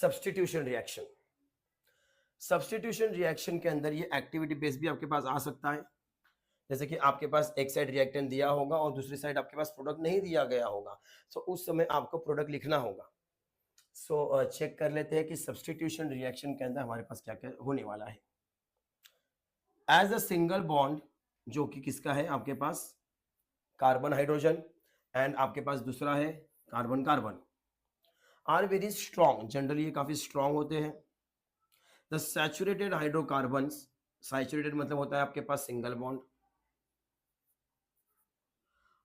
Substitution reaction. Substitution reaction के अंदर ये एक्टिविटी बेस भी आपके पास आ सकता है, जैसे कि आपके पास एक साइड रिएक्टेंट दिया होगा और दूसरी साइड आपके पास प्रोडक्ट नहीं दिया गया होगा, सो उस समय आपको प्रोडक्ट लिखना होगा। सो चेक कर लेते हैं कि सब्स्टिट्यूशन रिएक्शन के अंदर हमारे पास क्या क्या होने वाला है। एज अ सिंगल बॉन्ड, जो कि किसका है आपके पास, कार्बन हाइड्रोजन, एंड आपके पास दूसरा है carbon carbon, are very strong, generally ये काफी स्ट्रॉन्ग होते हैं। द सैचुरेटेड हाइड्रोकार्बन्स, सैचुरेटेड मतलब होता है आपके पास single bond,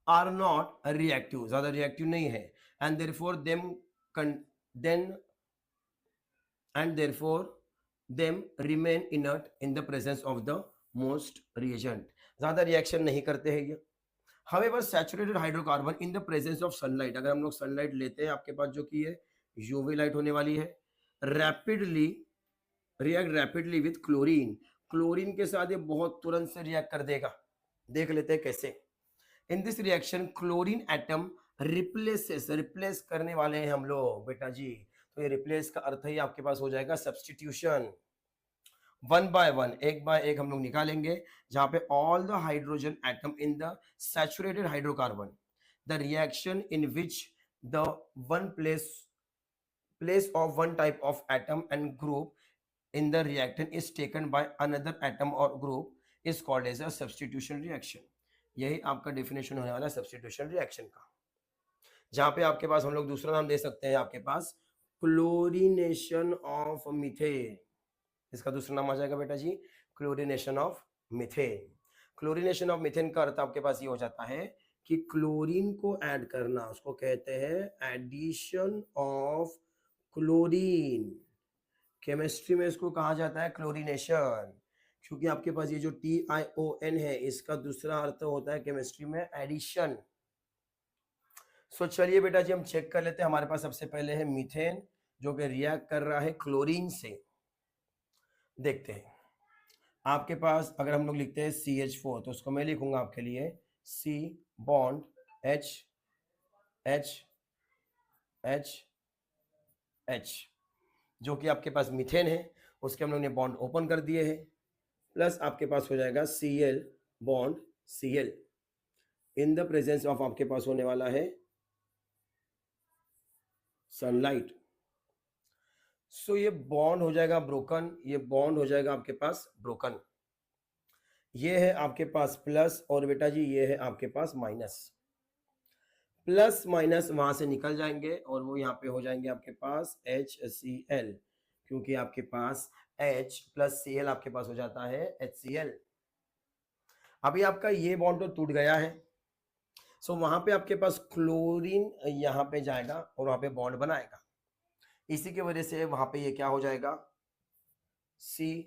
are not reactive, ज्यादा रिएक्टिव नहीं है, and therefore them remain inert in the presence of the most reagent, ज्यादा रिएक्शन नहीं करते हैं ये। However, saturated hydrocarbon in the presence of sunlight, अगर हम लोग सनलाइट लेते हैं आपके पास जो कि है यूवी लाइट होने वाली है, rapidly react rapidly with chlorine, chlorine के साथ ये बहुत तुरंत से रिएक्ट कर देगा। देख लेते हैं कैसे। In this reaction chlorine atom replace करने वाले हैं हम लोग बेटा जी, तो ये रिप्लेस का अर्थ ही आपके पास हो जाएगा सब्स्टिट्यूशन। वन बाय वन, एक बाय एक हम लोग निकालेंगे, जहां पे all the hydrogen atom in the saturated hydrocarbon, the reaction in which the one place of one type of atom and group in the reactant is taken by another atom or group is called as a substitution reaction। यही आपका definition होने वाला है substitution reaction का, जहां पे आपके पास हम लोग दूसरा नाम दे सकते हैं आपके पास क्लोरीनेशन ऑफ मीथेन। इसका दूसरा नाम आ जाएगा बेटा जी chlorination of methane. Chlorination of methane का अर्थ आपके पास ये हो जाता है कि क्लोरीन को ऐड करना, उसको कहते हैं एडिशन ऑफ क्लोरीन। केमिस्ट्री में इसको कहा जाता है क्लोरीनेशन, क्योंकि आपके पास ये जो TiON है इसका दूसरा अर्थ होता है केमिस्ट्री में एडिशन। सो चलिए बेटा जी हम चेक कर लेते हैं। हमारे पास सबसे पहले है मीथेन जो कि रिएक्ट कर रहा है क्लोरीन से। देखते हैं आपके पास, अगर हम लोग लिखते हैं CH4 तो उसको मैं लिखूंगा आपके लिए C bond H H H H, जो कि आपके पास मीथेन है, उसके हम लोग ने बॉन्ड ओपन कर दिए हैं, प्लस आपके पास हो जाएगा Cl bond Cl in the presence of आपके पास होने वाला है सनलाइट। सो ये बॉन्ड हो जाएगा ब्रोकन, ये बॉन्ड हो जाएगा आपके पास ब्रोकन, ये है आपके पास प्लस और बेटा जी ये है आपके पास माइनस। प्लस माइनस वहां से निकल जाएंगे और वो यहाँ पे हो जाएंगे आपके पास HCl, क्योंकि आपके पास H प्लस Cl आपके पास हो जाता है HCl। अभी आपका ये बॉन्ड तो टूट गया है, सो वहां पे आपके पास क्लोरीन यहाँ पे जाएगा और वहां पे बॉन्ड बनाएगा, इसी की वजह से वहां पे ये क्या हो जाएगा C,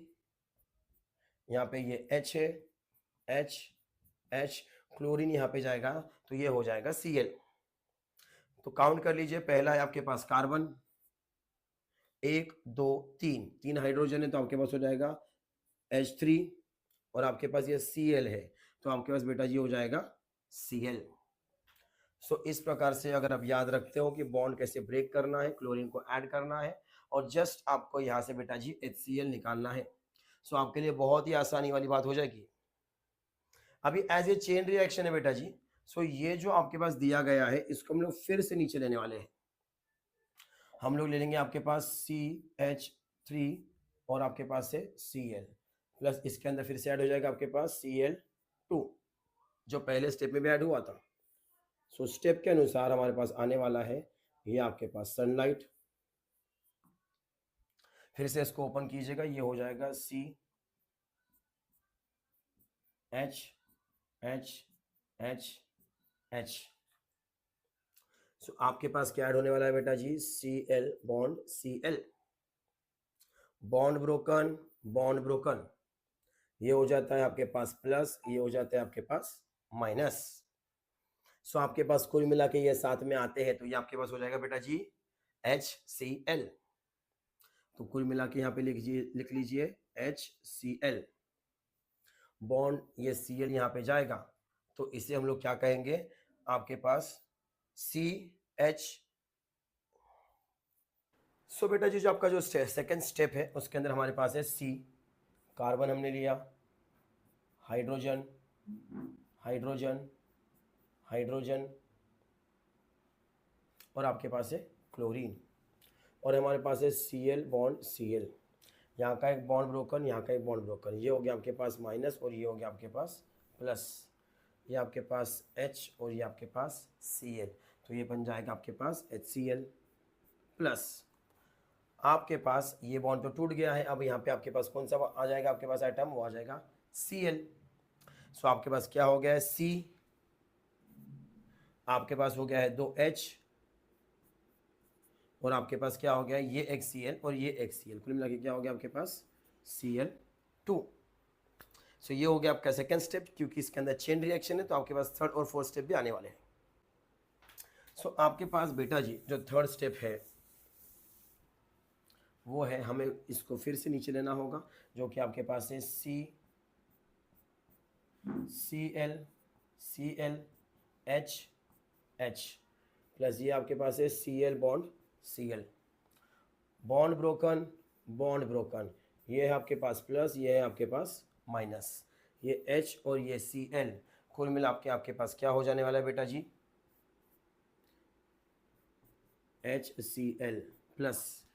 यहाँ पे ये H है H, क्लोरीन यहाँ पे जाएगा तो ये हो जाएगा Cl। तो काउंट कर लीजिए, पहला है आपके पास कार्बन, 1 2 3, 3 हाइड्रोजन है तो आपके पास हो जाएगा H3 और आपके पास ये Cl है तो आपके पास बेटा जी हो जाएगा Cl। सो इस प्रकार से अगर आप याद रखते हो कि बॉन्ड कैसे ब्रेक करना है, क्लोरीन को ऐड करना है और जस्ट आपको यहाँ से बेटा जी HCl निकालना है, सो आपके लिए बहुत ही आसानी वाली बात हो जाएगी। अभी एज ए चेन रिएक्शन है बेटा जी, सो ये जो आपके पास दिया गया है इसको हम लोग फिर से नीचे लेने वाले हैं। हम लोग ले लेंगे आपके पास CH3 और आपके पास है Cl प्लस इसके अंदर फिर से ऐड हो जाएगा आपके पास Cl2 जो पहले स्टेप में भी ऐड हुआ था। सो स्टेप के अनुसार हमारे पास आने वाला है ये आपके पास सनलाइट, फिर से इसको ओपन कीजिएगा, ये हो जाएगा CH सो आपके पास क्या ऐड होने वाला है बेटा जी Cl bond Cl, bond broken, ये हो जाता है आपके पास प्लस, ये हो जाता है आपके पास माइनस। सो आपके पास कुल मिला के ये साथ में आते हैं तो ये आपके पास हो जाएगा बेटा जी HCl। तो कुल मिला के यहाँ पे लिख लीजिए HCl, बॉन्ड ये Cl यहाँ पे जाएगा तो इसे हम लोग क्या कहेंगे आपके पास सो बेटा जी जो आपका जो सेकंड स्टेप है उसके अंदर हमारे पास है सी, कार्बन हमने लिया, हाइड्रोजन, हाइड्रोजन, हाइड्रोजन, और आपके पास है क्लोरीन, और हमारे पास है Cl बॉन्ड Cl, यहाँ का एक बॉन्ड ब्रोकन, यहाँ का एक बॉन्ड ब्रोकन, ये हो गया आपके पास माइनस और ये हो गया आपके पास प्लस, ये आपके पास H और ये आपके पास Cl, तो ये बन जाएगा आपके पास HCl प्लस, आपके पास ये बॉन्ड तो टूट गया है, अब यहाँ पे आपके पास कौन सा आ जाएगा आपके पास आइटम, वो आ जाएगा Cl। सो आपके पास क्या हो गया है C, आपके पास हो गया है 2H, और आपके पास क्या हो गया ये एक Cl और ये एक Cl, कुल मिला के क्या हो गया आपके पास Cl2। सो ये हो गया आपका सेकंड स्टेप, क्योंकि इसके अंदर चेन रिएक्शन है तो आपके पास थर्ड और फोर्थ स्टेप भी आने वाले हैं। सो आपके पास बेटा जी जो थर्ड स्टेप है वो है, हमें इसको फिर से नीचे लेना होगा, जो कि आपके पास है Cl, Cl, H प्लस ये आपके पास है Cl bond Cl, bond broken, bond broken, ये है आपके पास प्लस, ये है आपके पास माइनस, ये H और ये Cl, कुल मिला के आपके पास क्या हो जाने वाला है बेटा जी HCl प्लस,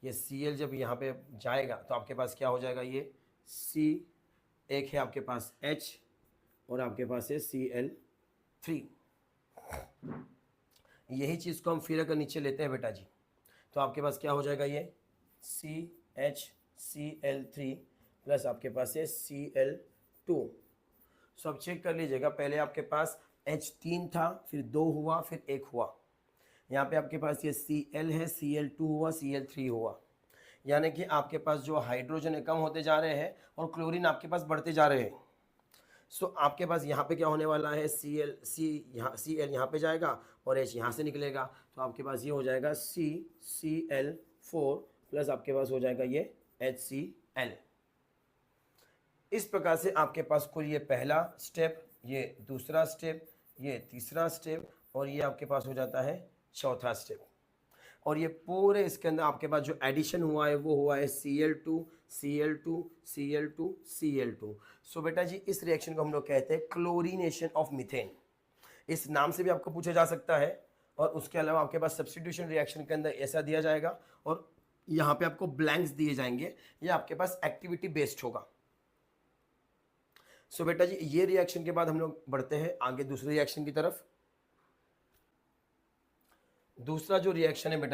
ये Cl जब यहाँ पे जाएगा तो आपके पास क्या हो जाएगा, ये C, एक है आपके पास H और आपके पास है Cl3। यही चीज़ को हम फिर अगर नीचे लेते हैं बेटा जी तो आपके पास क्या हो जाएगा, ये CHCl3 प्लस आपके पास है Cl2। सो अब चेक कर लीजिएगा, पहले आपके पास H3 था, फिर 2 हुआ, फिर 1 हुआ, यहाँ पे आपके पास ये Cl है, Cl2 हुआ, Cl3 हुआ, यानी कि आपके पास जो हाइड्रोजन है कम होते जा रहे हैं और क्लोरीन आपके पास बढ़ते जा रहे हैं। सो आपके पास यहाँ पे क्या होने वाला है, Cl यहाँ पे जाएगा और H यहाँ से निकलेगा, तो आपके पास ये हो जाएगा Cl4 प्लस आपके पास हो जाएगा ये HCl। इस प्रकार से आपके पास कुल ये पहला स्टेप, ये दूसरा स्टेप, ये तीसरा स्टेप और ये आपके पास हो जाता है चौथा स्टेप, और ये पूरे इसके अंदर आपके पास जो एडिशन हुआ है वो हुआ है Cl2, Cl2, Cl2, Cl2। सो बेटा जी इस रिएक्शन को हम लोग कहते हैं क्लोरीनेशन ऑफ मीथेन, इस नाम से भी आपको पूछा जा सकता है, और उसके अलावा आपके पास सब्स्टिट्यूशन रिएक्शन के अंदर ऐसा दिया जाएगा और यहाँ पे आपको ब्लैंक्स दिए जाएंगे, ये आपके पास एक्टिविटी बेस्ड होगा। सो बेटा जी ये रिएक्शन के बाद हम लोग बढ़ते हैं आगे दूसरे रिएक्शन की तरफ। दूसरा जो रिएक्शन है बेटा